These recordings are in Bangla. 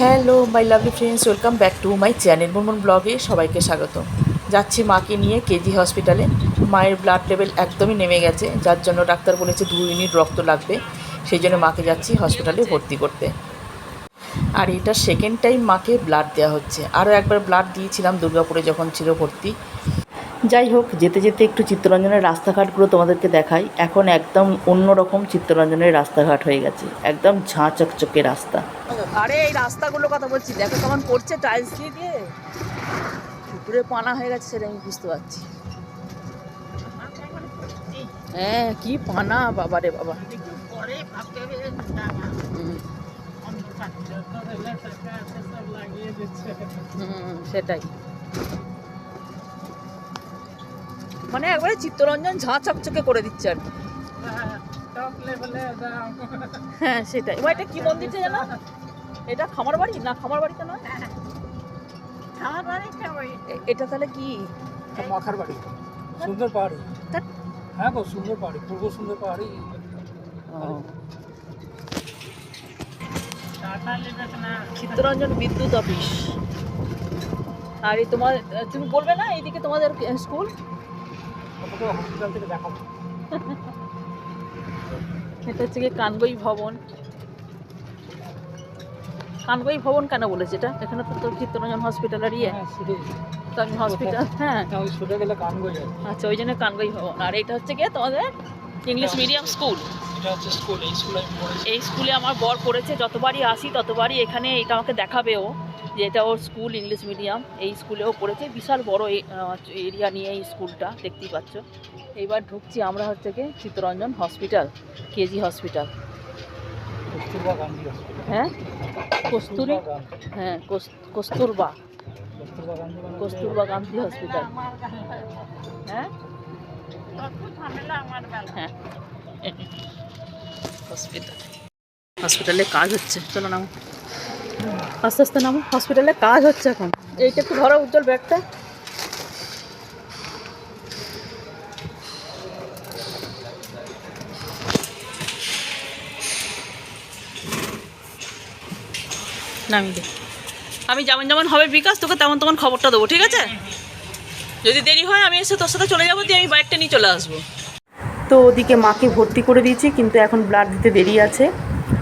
Hello my lovely friends, welcome back to my channel Munmun ব্লগে সবাইকে স্বাগত। যাচ্ছি মাকে নিয়ে কেজি হসপিটালে। মায়ের ব্লাড লেভেল একদমই নেমে গেছে, যার জন্য ডাক্তার বলেছে 2 ইউনিট রক্ত লাগবে। সেই জন্য মাকে যাচ্ছি হসপিটালে ভর্তি করতে। আর এটা সেকেন্ড টাইম মাকে ব্লাড দেওয়া হচ্ছে। আরও একবার ব্লাড দিয়েছিলাম দুর্গাপুরে যখন ছিল ভর্তি। যাই হোক, যেতে যেতে একটু চিত্তরঞ্জনের রাস্তাঘাটগুলো তোমাদেরকে দেখাই। এখন একদম অন্যরকম চিত্তরঞ্জনের রাস্তাঘাট হয়ে গেছে, একদম ঝাঁ চকচকে রাস্তা। আরে এই রাস্তাগুলোর কথা বলছি, দেখো কেমন করছে টাইলস দিয়ে দিয়ে, পুকুরে পানা হয়ে গেছে, সেটা আমি বুঝতে পারছি। হ্যাঁ, কি পানা, বাবা রে বাবা। সেটাই, মানে একবারে চিত্তরঞ্জন ঝাঁ চকচকে করে দিচ্ছে আর কি। হ্যাঁ সেটাই। এবার এটা কি মন্দিরটা জানো? এটা খামার বাড়ি না? খামার বাড়িতে নয়, এটা তাহলে কি? মাখার বাড়ি, সুন্দর পাহাড়ি। হ্যাঁ গো, সুন্দর পাহাড়ি, পূর্ব সুন্দর পাহাড়ি। চিত্তরঞ্জন বিদ্যুৎ অফিস। আর এই তোমার, তুমি বলবে না এইদিকে তোমাদের স্কুল? হসপিটাল থেকে দেখাবো। এটা হচ্ছে কি কানগই ভবন। কানগই ভবন কেন বলেছে এটা? এখানে তো তোর চিত্তরঞ্জন হসপিটালের ইয়ে, তো আমি হসপিটাল। হ্যাঁ ওই সোজা গেলে কানগই। আচ্ছা, ওই জন্য কানগই ভবন। আর এটা হচ্ছে কি তোমাদের ইংলিশ মিডিয়াম স্কুল। এটা হচ্ছে স্কুল। এই স্কুলে আমার বর পড়েছে, যতবারই আসি ততবারই এখানে এটা আমাকে দেখাবে ও, যে এটা ওর স্কুল ইংলিশ মিডিয়াম। এই স্কুলেও পড়েছে, বিশাল বড় এরিয়া নিয়ে এই স্কুলটা, দেখতেই পাচ্ছ। এইবার ঢুকছি আমরা হচ্ছে কি Chittaranjan hospital, KG hospital. Kasturba Gandhi hospital. হ্যাঁ কস্তুরি, হ্যাঁ কস্তুরবা গান্ধী হসপিটাল। হ্যাঁ হ্যাঁ হসপিটাল, হসপিটালে কাজ হচ্ছে। চলো নামো, আস্তে আস্তে নামো। হসপিটালে কাজ হচ্ছে এখন। এইটা একটু ধরো উজ্জ্বল ব্যাগটা। নামিয়ে দে। আমি যেমন যেমন হবে বিকাশ, তোকে তেমন তেমন খবরটা দেবো, ঠিক আছে? যদি দেরি হয় আমি এসে তোর সাথে চলে যাবো, দিয়ে আমি বাইকটা নিয়ে চলে আসবো। তো ওদিকে মাকে ভর্তি করে দিয়েছি, কিন্তু এখন ব্লাড দিতে দেরি আছে।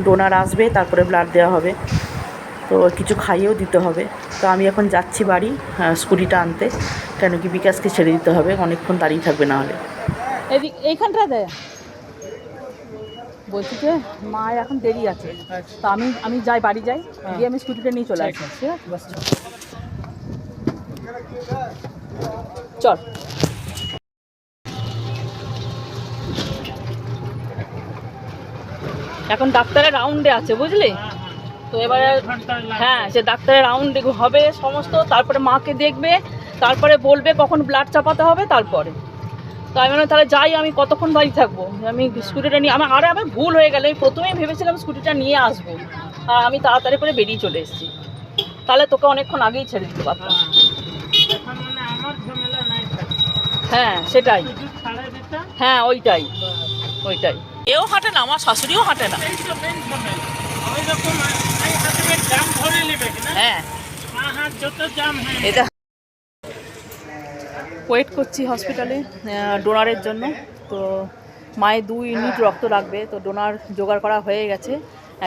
ডোনার আসবে, তারপরে ব্লাড দেওয়া হবে। তো কিছু খাইয়েও দিতে হবে। তো আমি এখন যাচ্ছি বাড়ি স্কুটিটা আনতে, কেন কি বিকাশকে ছেড়ে দিতে হবে, অনেকক্ষণ দাঁড়িয়ে থাকবে না হলে। এইখানটা দেয় বলছি যে মা এখন দেরি আছে, তো আমি যাই, বাড়ি যাই, গিয়ে আমি স্কুটিটা নিয়ে চলে আসি। ঠিক আছে, চল। এখন ডাক্তারের রাউন্ডে আছে, বুঝলি তো? এবারে হ্যাঁ, সে ডাক্তারের রাউন্ড হবে সমস্ত, তারপরে মাকে দেখবে, তারপরে বলবে কখন ব্লাড চাপাতে হবে, তারপরে। তো আমি তাহলে যাই, আমি কতক্ষণ বাড়ি থাকবো? আমি স্কুটিটা নিয়ে আমার ভুল হয়ে গেল। আমি প্রথমেই ভেবেছিলাম স্কুটিটা নিয়ে আসবো, আর আমি তাড়াতাড়ি করে বেরিয়ে চলে এসেছি। তাহলে তোকে অনেকক্ষণ আগেই ছেড়ে দিতে পারতাম। হ্যাঁ সেটাই, হ্যাঁ ওইটাই। এও হাঁটে না, আমার শাশুড়িও হাঁটে না। হ্যাঁ এটা ওয়েট করছি হসপিটালে ডোনারের জন্য। তো মায়ের 2 ইউনিট রক্ত লাগবে, তো ডোনার জোগাড় করা হয়ে গেছে।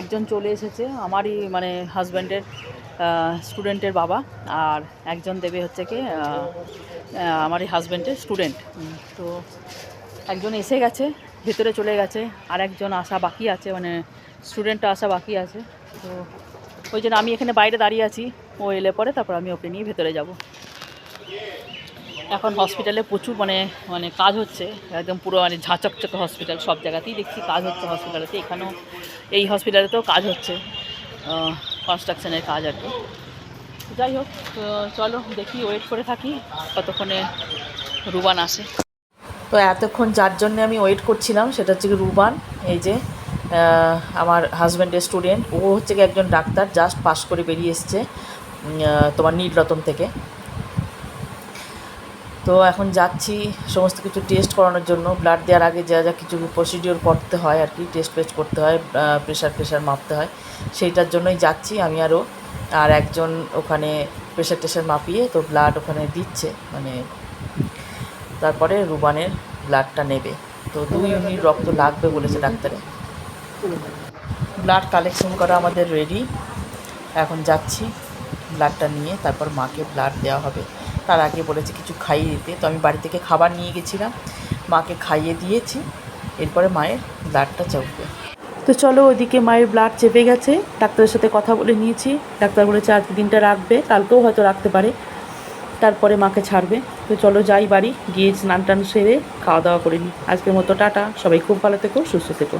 একজন চলে এসেছে, আমারই মানে হাজব্যান্ডের স্টুডেন্টের বাবা, আর একজন দেবে হচ্ছে কি আমারই হাজব্যান্ডের স্টুডেন্ট। তো একজন এসে গেছে, ভেতরে চলে গেছে, আর একজন আসা বাকি আছে, মানে স্টুডেন্টটা আসা বাকি আছে। তো ওই জন্য আমি এখানে বাইরে দাঁড়িয়ে আছি, ও এলে পরে তারপর আমি ওকে নিয়ে ভেতরে যাব। এখন হসপিটালে প্রচুর মানে কাজ হচ্ছে, একদম পুরো মানে ঝাঁচকচকে হসপিটাল, সব জায়গাতেই দেখছি কাজ হচ্ছে হসপিটালেতে। এখানেও এই হসপিটালেতেও কাজ হচ্ছে, কনস্ট্রাকশনের কাজ আর কি। যাই হোক, চলো দেখি, ওয়েট করে থাকি কতক্ষণে রুবান আসে। তো এতক্ষণ যার জন্য আমি ওয়েট করছিলাম সেটা হচ্ছে কি রুবান। এই যে আমার হাজব্যান্ডের স্টুডেন্ট, ও হচ্ছে কি একজন ডাক্তার, জাস্ট পাশ করে বেরিয়ে এসছে তোমার নীলরতন থেকে। তো এখন যাচ্ছি সমস্ত কিছু টেস্ট করানোর জন্য। ব্লাড দেওয়ার আগে যা যা কিছু প্রসিডিওর করতে হয় আর কি, টেস্ট ফেস্ট করতে হয়, প্রেশার মাপতে হয়, সেইটার জন্যই যাচ্ছি আমি আর একজন ওখানে প্রেশার মাপিয়ে তো ব্লাড ওখানে দিচ্ছে, মানে তারপরে রুবানের ব্লাডটা নেবে। তো 2 ইউনিট রক্ত লাগবে বলেছে ডাক্তারে। ব্লাড কালেকশন করা আমাদের রেডি, এখন যাচ্ছি ব্লাডটা নিয়ে, তারপর মাকে ব্লাড দেওয়া হবে। তার আগে বলেছে কিছু খাইয়ে দিতে, তো আমি বাড়ি থেকে খাবার নিয়ে গেছিলাম, মাকে খাইয়ে দিয়েছি, এরপরে মায়ের ব্লাডটা চাপবে। তো চলো, ওইদিকে মায়ের ব্লাড চেপে গেছে, ডাক্তারের সাথে কথা বলে নিয়েছি। ডাক্তার বলেছে আজকে দিনটা রাখবে, কালকেও হয়তো রাখতে পারে, তারপরে মাকে ছাড়বে। তো চলো যাই বাড়ি গিয়ে স্নান টান সেরে খাওয়া দাওয়া করে নিই। আজকের মতো টাটা, সবাই খুব ভালো থেকো, সুস্থ থেকো।